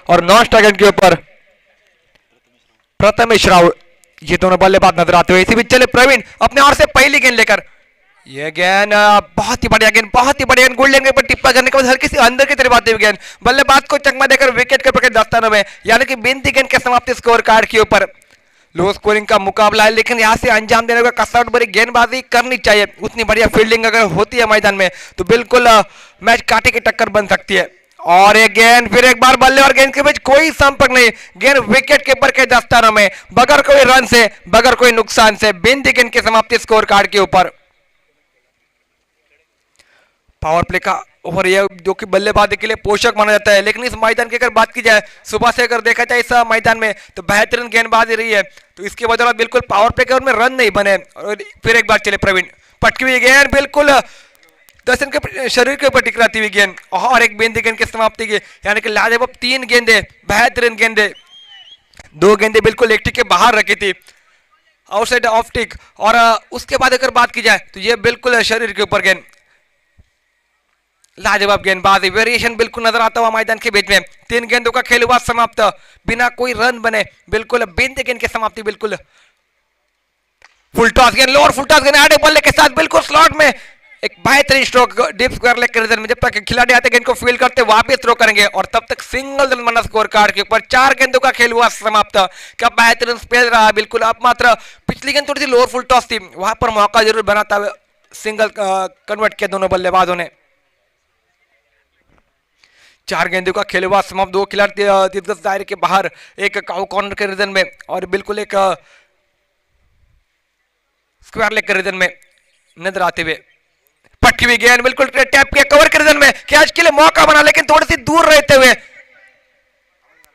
और non strike and के ऊपर प्रथमेश राव, ये दोनों बल्लेबाज नजर आते हुए। इसी बीच चले प्रवीण अपने ओर से पहली गेंद लेकर, ये गेंद बहुत ही बढ़िया गेंद, बहुत ही बढ़िया गेंद, गोल्डन के ऊपर टिप्पा करने के बाद हल्की सी अंदर की तरफ आती हुई गेंद, बल्लेबाज को चकमा देकर विकेट के ऊपर दस्तानों में, यानी कि बिनती गेंद के समाप्ति स्कोर कार्ड के ऊपर। लो स्कोरिंग का मुकाबला है, लेकिन यहाँ से अंजाम देने का कसरत भरी गेंदबाजी करनी चाहिए। उतनी बढ़िया फील्डिंग अगर होती है मैदान में तो बिल्कुल मैच कांटे की टक्कर बन सकती है। और एक गेंद, फिर एक बार बल्ले और गेंद के बीच कोई संपर्क नहीं, गेंद विकेट के ऊपर के दस्तानों में, बगैर कोई रन से, बगैर कोई नुकसान से, बिनती गेंद की समाप्ति स्कोर कार्ड के ऊपर। पावर प्ले का ओवर यह जो कि बल्लेबाजी के लिए पोषक माना जाता है, लेकिन इस मैदान की अगर बात की जाए, सुबह से अगर देखा जाए इस मैदान में तो बेहतरीन गेंदबाजी रही है, तो इसके बदौलत बिल्कुल पावर प्ले के ओवर में रन नहीं बने। और फिर एक बार चले प्रवीण, पटकी हुई गेंद बिल्कुल दर्शन के शरीर के ऊपर टिकराती हुई गेंद, और एक बिंदी गेंद की समाप्ति की, यानी कि लाजवाब 3 गेंदे, बेहतरीन गेंदे, 2 गेंदे बिल्कुल एक टिक के बाहर रखी थी, आउटसाइड ऑफ टिक। और उसके बाद अगर बात की जाए तो ये बिल्कुल शरीर के ऊपर गेंद, लाजवाब गेंदबाजी, वेरिएशन बिल्कुल नजर आता हुआ मैदान के बीच में। 3 गेंदों का खेल हुआ समाप्त, बिना कोई रन बने, बिल्कुल बिंदी गेंद की समाप्ति, बिल्कुल फुल टॉस गेंद, लोअर फुल टॉस गेंद, आड़े बल्ले के साथ बिल्कुल स्लॉट में एक बेहतरीन स्ट्रोक डीप स्क्वायर लेग के रीजन में। जब तक खिलाड़ी आते गेंद को फील्ड करते वापस थ्रो करेंगे, और तब तक सिंगल रन बना स्कोर कार्ड के ऊपर। 4 गेंदों का खेल हुआ समाप्त, क्या बेहतरीन स्पेल रहा बिल्कुल। अब मात्र पिछली गेंद थोड़ी सी लोअर फुल टॉस थी, वहां पर मौका जरूर बनाता हुआ सिंगल कन्वर्ट किया दोनों बल्लेबाजों ने। 4 गेंदों का खेल हुआ समाप्त, 2 खिलाड़ी तीरगज दायरे के बाहर, एक कॉर्नर के रीजन में, और बिल्कुल एक स्क्वायर लेग के रीजन में नजर आते हुए। पटकी हुई गेंद बिल्कुल टैप के कवर के रीजन में, कैच के लिए मौका बना, लेकिन थोड़ी सी दूर रहते हुए,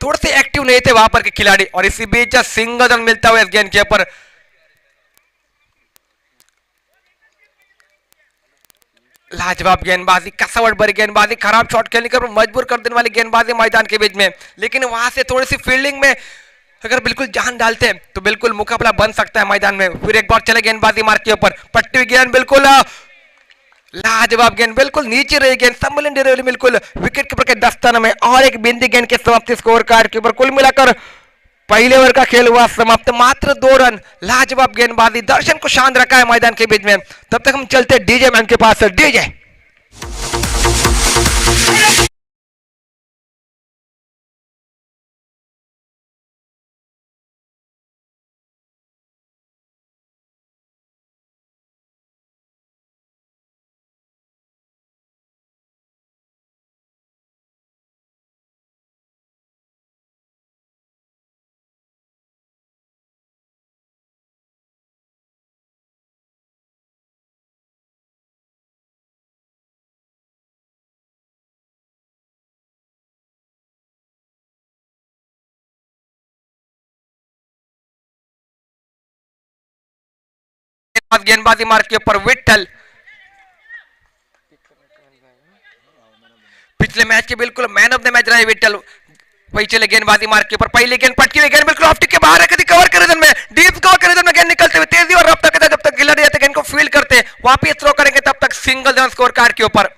थोड़े से एक्टिव नहीं थे वहां पर के खिलाड़ी, और इसी बीच सिंगल रन मिलता हुआ इस गेंद के ऊपर। लाजवाब गेंदबाजी, कसावट भरी गेंदबाजी, खराब शॉट खेलने के मजबूर कर देने वाली गेंदबाजी मैदान के बीच में, लेकिन वहां से थोड़ी सी फील्डिंग में अगर बिल्कुल जान डालते हैं तो बिल्कुल मुकाबला बन सकता है मैदान में। फिर एक बार चले गेंदबाजी मार्क के ऊपर, पट्टी हुई गेंद बिल्कुल लाजवाब गेंद, बिल्कुल नीचे रही गेंद, संभलन डिलीवरी बिल्कुल विकेट कीपर के दस्ताने में, और एक बिंदी गेंद के समाप्ति स्कोर कार्ड के ऊपर। कुल मिलाकर पहले ओवर का खेल हुआ समाप्त, मात्र 2 रन, लाजवाब गेंदबाजी, दर्शन को शांत रखा है मैदान के बीच में। तब तक हम चलते डीजे मैन के पास। डीजे गेंदबाजी मार्क के ऊपर विट्ठल, पिछले मैच के बिल्कुल मैन ऑफ द मैच रहे विट्ठल। वही चले गेंदबाजी मार्क के ऊपर, पहली गेंद पटकी हुई गेंद बिल्कुल ऑफ टिक के बाहर रखी थी, कवर के रीजन में, डीप कवर के रीजन में गेंद निकलते हुए तेजी और रफ्तार के साथ जब तक खिलाड़ी आते गेंद को फील्ड करते वापस थ्रो करेंगे, तब तक सिंगल रन स्कोर कार्ड के ऊपर।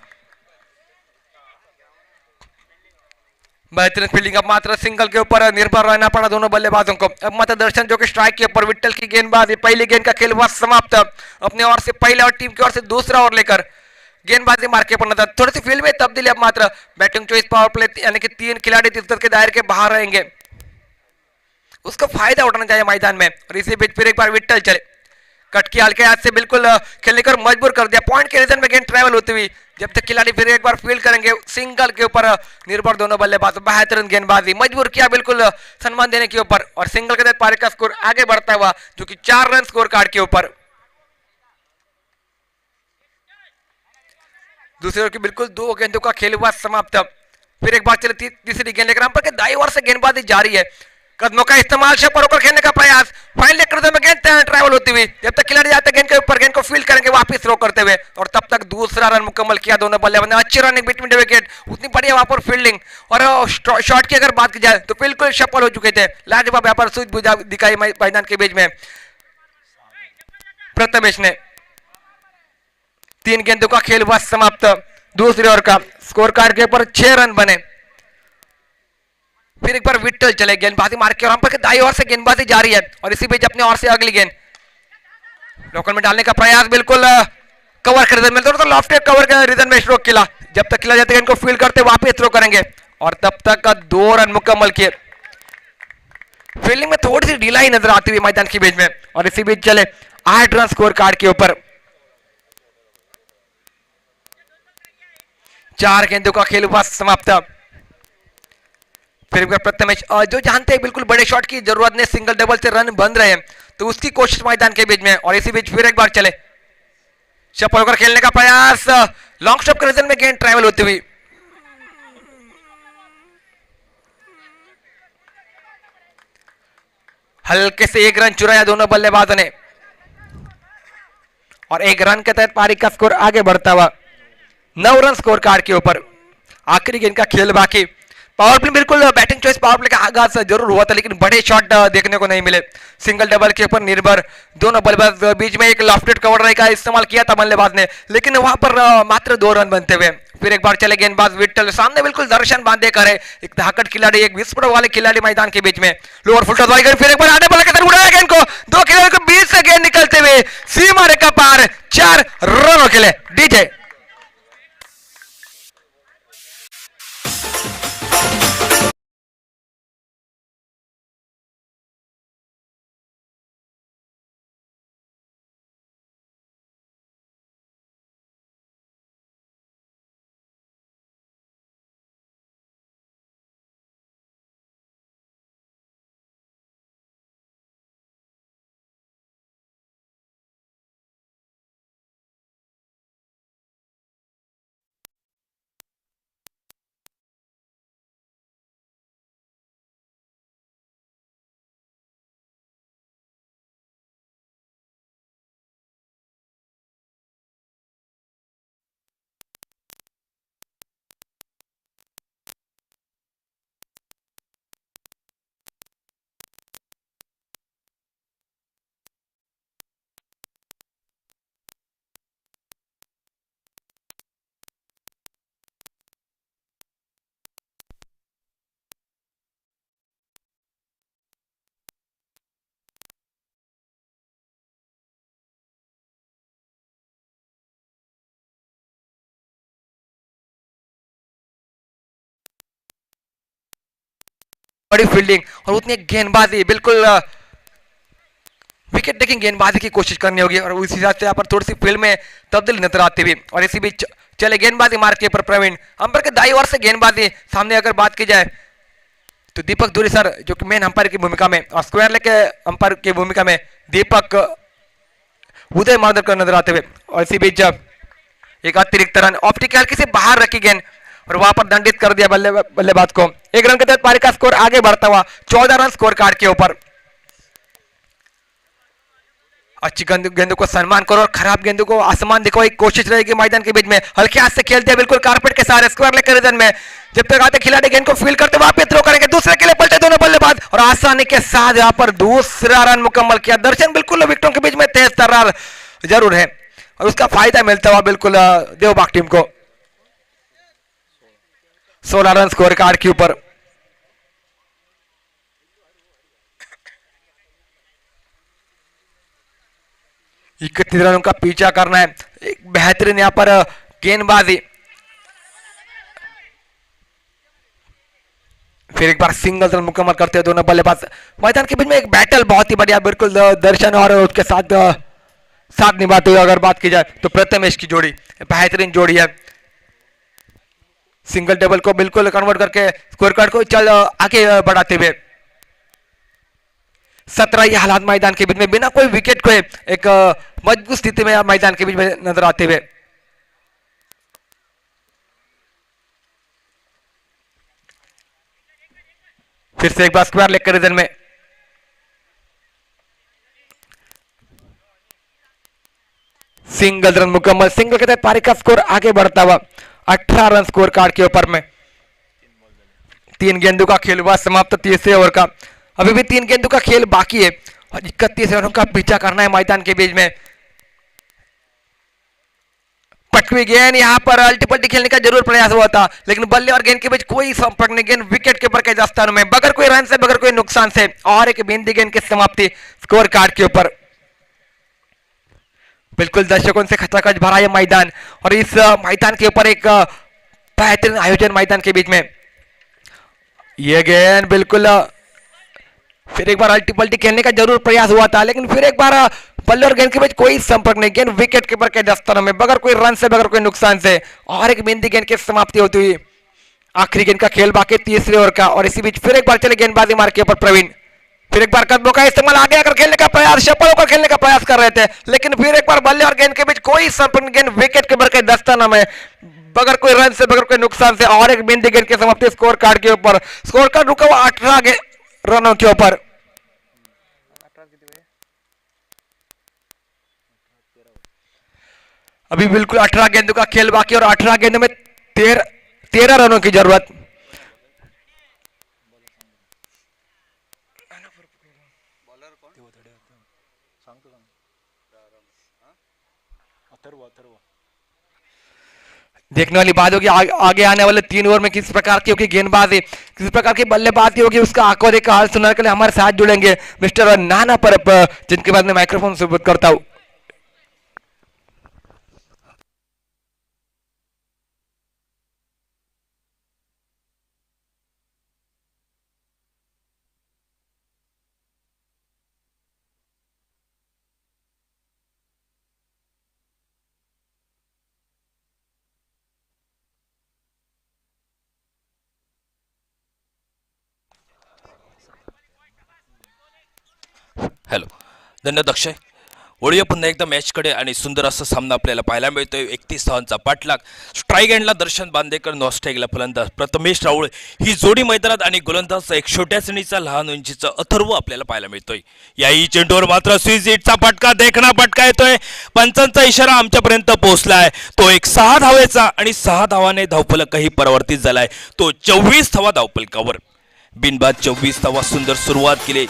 बेहतरीन फील्डिंग, अब मात्र सिंगल के ऊपर निर्भर रहना पड़ा दोनों बल्लेबाजों को। अब मात्र दर्शन जो कि स्ट्राइक के ऊपर, विट्ठल की गेंदबाजी, पहली गेंद का खेल हुआ समाप्त, अपने ओर से पहले और टीम की ओर से दूसरा ओवर लेकर गेंदबाजी मार्क के ऊपर नजर, थोड़ी सी फील्ड में तब्दीली। अब मात्र बैटिंग चॉइस पावर प्ले, यानी कि 3 खिलाड़ी 30 के दायरे के बाहर रहेंगे, उसका फायदा उठाना चाहिए मैदान में। और इसी बीच फिर एक बार विट्ठल चले, कट की हल्के हाथ से बिल्कुल खेलने कर मजबूर कर दिया, पॉइंट के रीजन में गेंद ट्रैवल होती हुई, जब तक खिलाड़ी फिर एक बार फील्ड करेंगे, सिंगल के ऊपर निर्भर दोनों बल्लेबाज। बेहतरीन गेंदबाजी, मजबूर किया बिल्कुल सम्मान देने के ऊपर, और सिंगल के साथ पारी का स्कोर आगे बढ़ता हुआ, जो कि 4 रन स्कोर कार्ड के ऊपर। दूसरी ओर की बिल्कुल 2 गेंदों का खेल हुआ समाप्त। फिर एक बार चले तीसरी गेंद लेकर पर के दाई ओर से गेंदबाजी जारी है, कदमों का इस्तेमाल से पर होकर खेलने का प्रयास, फाइनल में गेंद ट्रैवल होती हुई, जब तक खिलाड़ी जाते गेंद के ऊपर, गेंद को फील्ड करेंगे वापस थ्रो करते हुए, और तब तक दूसरा रन मुकम्मल किया दोनों बल्लेबाज ने। अच्छी रनिंग बिटवीन द विकेट, उतनी बढ़िया वहां पर फील्डिंग, और शॉट की अगर बात की जाए तो बिल्कुल सफल हो चुके थे। लाजवाब यहाँ पर सूझबूझ दिखाई मैदान के बीच में प्रथमेश ने। 3 गेंदों का खेल हुआ समाप्त, दूसरी ओवर का स्कोर कार्ड के ऊपर 6 रन बने। फिर एक बार विट्ठल चले गेंदबाजी मार के और अंपायर के दाई ओर से गेंदबाजी जारी है और इसी बीच अपने ओर से अगली गेंद लोकल में डालने का प्रयास, बिल्कुल कवर कर देते हैं तो लॉफ्ट कवर का रीजन में स्ट्रोक किला, जब तक खिला जाता है इनको फील्ड करते वापस थ्रो करेंगे और तब तक 2 रन मुकम्मल किए। फील्डिंग में थोड़ी सी ढिलाई नजर आती हुई मैदान के बीच में और इसी बीच चले 8 रन स्कोर कार्ड के ऊपर। 4 गेंदों का खेल हुआ समाप्त। फिर प्रथमेश जो जानते हैं बिल्कुल बड़े शॉट की जरूरत नहीं, सिंगल डबल से रन बन रहे हैं तो उसकी कोशिश मैदान के बीच में और इसी बीच फिर एक बार चले शपल होकर खेलने का प्रयास, लॉन्ग स्टॉप के रीजन में गेंद ट्रैवल होती हुई हल्के से 1 रन चुराया दोनों बल्लेबाजों ने और 1 रन के तहत पारी का स्कोर आगे बढ़ता हुआ 9 रन स्कोर कार्ड के ऊपर। आखिरी गेंद का खेल बाकी। पावर प्ले बिल्कुल बैटिंग चॉइस पावर प्ले का आगाज जरूर हुआ था लेकिन बड़े शॉट देखने को नहीं मिले, सिंगल डबल के ऊपर निर्भर दोनों बल्लेबाज, बीच में एक लॉफ्टेड कवर का इस्तेमाल किया था बल्लेबाज ने लेकिन वहां पर मात्र 2 रन बनते हुए। फिर एक बार चले गेंदबाज विट्ठल, सामने बिल्कुल दर्शन बांधे करे एक धाकड़ खिलाड़ी, एक विस्फोट वाले खिलाड़ी मैदान के बीच में लोअर फुल टॉस वाली, फिर एक बार आने बल्ले के साथ उड़ाया गेंद को, 2 खिलाड़ियों के बीच से गेंद निकलते हुए सीमा रेखा पार, 4 रनों के लिए डीजे। बड़ी फील्डिंग और उतनी गेंदबाजी, बिल्कुल विकेट टेकिंग गेंदबाजी की कोशिश करनी होगी और उस हिसाब से यहाँ पर थोड़ी सी फील्ड में तब्दीली नजर आती हुई और इसी बीच चले गेंदबाजी मार के पर प्रवीण, अंपायर के दाई ओर से गेंदबाजी सामने अगर बात की जाए तो दीपक धुरी सर जो कि मेन अंपायर की भूमिका में और स्क्वायर लेके अंपायर की भूमिका में दीपक उदय मार्गदर्शक नजर आते हुए और इसी बीच जब एक अतिरिक्त रन ऑप्टिक हल्के से बाहर रखी गेंद और वहां पर दंडित कर दिया बल्लेबाज को। 1 रन के तहत पारी का स्कोर आगे बढ़ता हुआ 14 रन स्कोर कार्ड के ऊपर। अच्छी गेंदों को सम्मान करो और खराब गेंदों को आसमान दिखाओ एक कोशिश रहेगी मैदान के बीच में। हल्के हाथ से खेलते हैं बिल्कुल कारपेट के सारे स्क्वायर लेकर रीजन में, जब तक आते खिलाड़ी गेंद को फील करते वापस थ्रो करेंगे, दूसरे के लिए पलटे दोनों बल्लेबाज और आसानी के साथ यहां पर दूसरा रन मुकम्मल किया। दर्शन बिल्कुल विकेटों के बीच में तेज तर्रार जरूर है और उसका फायदा मिलता हुआ बिल्कुल देवबाग टीम को। 16 रन स्कोर कार्ड के ऊपर। इकतीस रनों का पीछा करना है, एक बेहतरीन यहां पर गेंदबाजी। फिर एक बार सिंगल रन मुकम्मल करते हैं दोनों बल्लेबाज। मैदान के बीच में एक बैटल बहुत ही बढ़िया बिल्कुल दर्शन और उसके साथ साथ निभाते हुए अगर बात की जाए तो प्रथमेश की जोड़ी बेहतरीन जोड़ी है। सिंगल डबल को बिल्कुल कन्वर्ट करके स्कोर कार्ड को चल आगे बढ़ाते हुए 17 ये हालात मैदान के बीच में बिना कोई विकेट खोए एक मजबूत स्थिति में मैदान के बीच में नजर आते हुए। फिर से एक बार स्क्वायर लेकर रीजन में सिंगल रन मुकम्मल। सिंगल के तहत पारी का स्कोर आगे बढ़ता हुआ 18 रन स्कोर कार्ड के ऊपर में। 3 गेंदों का खेल हुआ समाप्त 30 ओवर का। अभी भी 3 गेंदों का खेल बाकी है और 31 रनों का पीछा करना है मैदान के बीच में। आखिरी गेंद यहाँ पर अल्टी पल्टी खेलने का जरूर प्रयास हुआ था, लेकिन बल्ले और गेंद के बीच कोई संपर्क नहीं। गेंद विकेट कीपर के स्थानों में बगैर कोई रन से, बगैर कोई नुकसान से, और एक बिंदी गेंद की समाप्ति स्कोर कार्ड के ऊपर। बिल्कुल दर्शकों से खचाखच भरा यह मैदान, और इस मैदान के ऊपर एक बेहतरीन आयोजन मैदान के बीच में। यह गेंद बिल्कुल फिर एक बार अल्टी पल्टी खेलने का जरूर प्रयास हुआ था, लेकिन फिर एक बार बल्ले और गेंद के बीच कोई संपर्क नहीं। गेंद विकेट कीपर के दस्तों में बगैर कोई रन से, बगैर कोई नुकसान से, और एक बिंदी गेंद की समाप्ति होती हुई। आखिरी गेंद का खेल बाकी तीसरे ओवर का, और इसी बीच फिर एक बार चले गेंदबाजी मार्ग के ऊपर प्रवीण। फिर एक बार कदमों का इस्तेमाल, आगे आकर खेलने का प्रयास, सफल होकर खेलने का प्रयास कर रहे थे, लेकिन फिर एक बार बल्ले और गेंद के बीच कोई संपर्क नहीं। गेंद विकेट कीपर के दस्ताना में बगैर कोई रन से, बगैर कोई नुकसान से, और एक बिंदी गेंद की समाप्ति स्कोर कार्ड के ऊपर। स्कोर कार्ड रुका हुआ 18 रनों के ऊपर। अभी बिल्कुल 18 गेंदों का खेल बाकी, और 18 गेंदों में 13 रनों की जरूरत। देखने वाली बात होगी आगे आने वाले 3 ओवर में किस प्रकार की होगी गेंदबाजी, किस प्रकार की बल्लेबाजी होगी, उसका आंखों देखा हाल सुनने के लिए हमारे साथ जुड़ेंगे मिस्टर नाना परब, जिनके बाद में माइक्रोफोन सुबोध करता हूं। हॅलो, धन्यवाद अक्षय. वळूया पुन्हा एकदा मॅचकडे आणि सुंदर असा सामना आपल्याला पाहायला मिळतोय. 31 धावांचा पाठलाग. स्ट्राईक एंडला दर्शन बांदेकर, नॉस्ट्राईकला फलंदाज प्रथमेश राऊळ ही जोडी मैदानात, आणि गोलंदाज एक छोट्या श्रेणीचा लहान उंचीचा अथर्व आपल्याला पाहायला मिळतोय. याही चेंडूवर मात्र स्विस हिटचा फटका, देखणा फटका येतोय. पंचांचा इशारा आमच्यापर्यंत पोहोचलाय. तो एक 6 धावेचा, आणि 6 धावाने धावफलकही परिवर्तित झालाय. तो 24 धावा धावफलकावर. बिनबाद 24 धावा. सुंदर सुरुवात केली.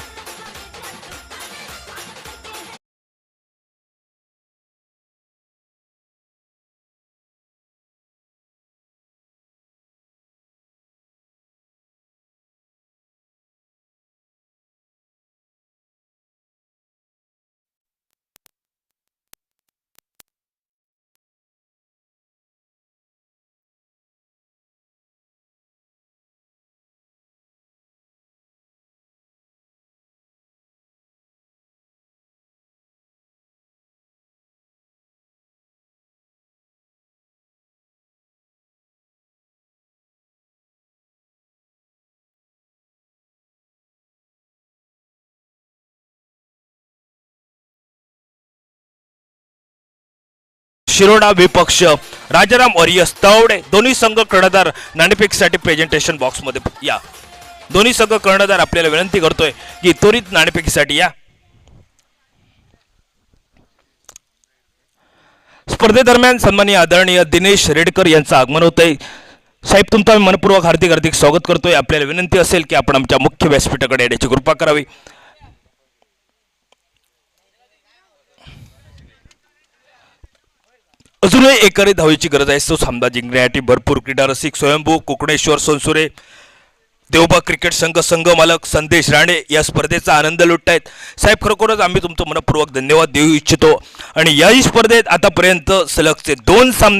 शिरोडा विपक्ष राजाराम वॉरियर्स तवडे. दोन्ही संघ कर्णधार नाणेफेकीसाठी प्रेझेंटेशन बॉक्स मध्ये या. दोन्ही संघ कर्णधार आपल्याला विनंती करतोय की त्वरित नाणेफेकीसाठी या. स्पर्धेदरम्यान सन्माननीय आदरणीय दिनेश रेडकर यांचं आगमन होतंय. साहेब, तुमचं मी मनपूर्वक हार्दिक हार्दिक स्वागत करतोय. आपल्याला विनंती असेल की आपण आमच्या मुख्य व्यासपीठाकडे येण्याची कृपा करावी. अजूनही एकरी धावेची गरज आहे. तो सामना जिंकण्यासाठी भरपूर क्रीडा रसिक स्वयंभू कोकणेश्वर सोनसुरे, देवबा क्रिकेट संघ संघ मालक संदेश राणे या स्पर्धेचा आनंद लुटतायत. साहेब, खरोखरच आम्ही तुमचं मनपूर्वक धन्यवाद देऊ इच्छितो. आणि याही स्पर्धेत आतापर्यंत सलगचे 2 सामने